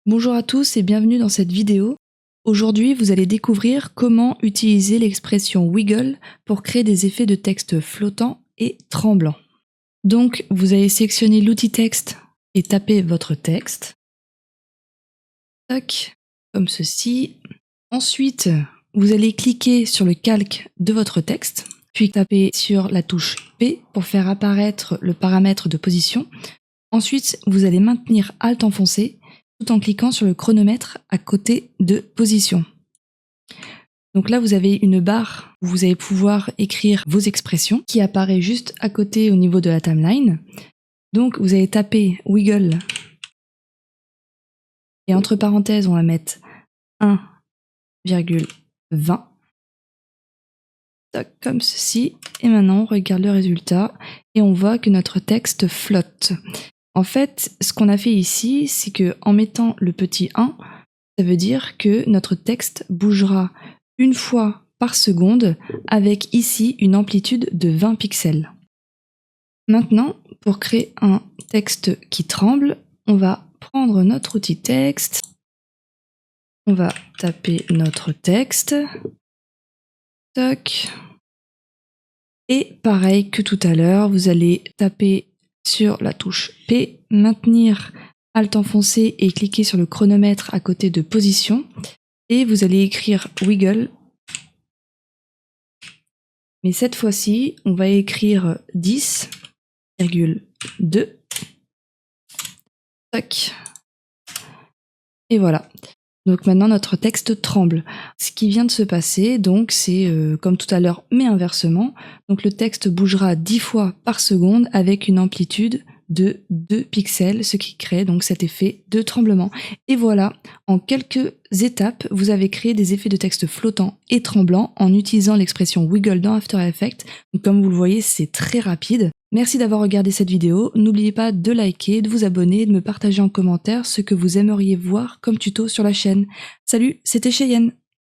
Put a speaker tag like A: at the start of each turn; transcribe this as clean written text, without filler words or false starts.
A: Bonjour à tous et bienvenue dans cette vidéo. Aujourd'hui, vous allez découvrir comment utiliser l'expression wiggle pour créer des effets de texte flottants et tremblants. Donc, vous allez sélectionner l'outil texte et taper votre texte. Tac, comme ceci. Ensuite, vous allez cliquer sur le calque de votre texte, puis taper sur la touche P pour faire apparaître le paramètre de position. Ensuite, vous allez maintenir Alt enfoncé tout en cliquant sur le chronomètre à côté de position. Donc là, vous avez une barre où vous allez pouvoir écrire vos expressions qui apparaît juste à côté au niveau de la timeline. Donc vous allez taper wiggle et entre parenthèses, on va mettre 1,20. Comme ceci. Et maintenant, on regarde le résultat et on voit que notre texte flotte. En fait, ce qu'on a fait ici, c'est que en mettant le petit 1, ça veut dire que notre texte bougera une fois par seconde avec ici une amplitude de 20 pixels. Maintenant, pour créer un texte qui tremble, on va prendre notre outil texte, on va taper notre texte, toc, et pareil que tout à l'heure, vous allez taper sur la touche P, maintenir Alt enfoncé et cliquer sur le chronomètre à côté de position et vous allez écrire wiggle. Mais cette fois-ci, on va écrire 10,2. Tac. Et voilà. Donc maintenant notre texte tremble. Ce qui vient de se passer, donc c'est comme tout à l'heure, mais inversement. Donc le texte bougera 10 fois par seconde avec une amplitude de 2 pixels, ce qui crée donc cet effet de tremblement. Et voilà, en quelques étapes, vous avez créé des effets de texte flottants et tremblants en utilisant l'expression wiggle dans After Effects. Donc comme vous le voyez, c'est très rapide. Merci d'avoir regardé cette vidéo, n'oubliez pas de liker, de vous abonner et de me partager en commentaire ce que vous aimeriez voir comme tuto sur la chaîne. Salut, c'était Cheyenne.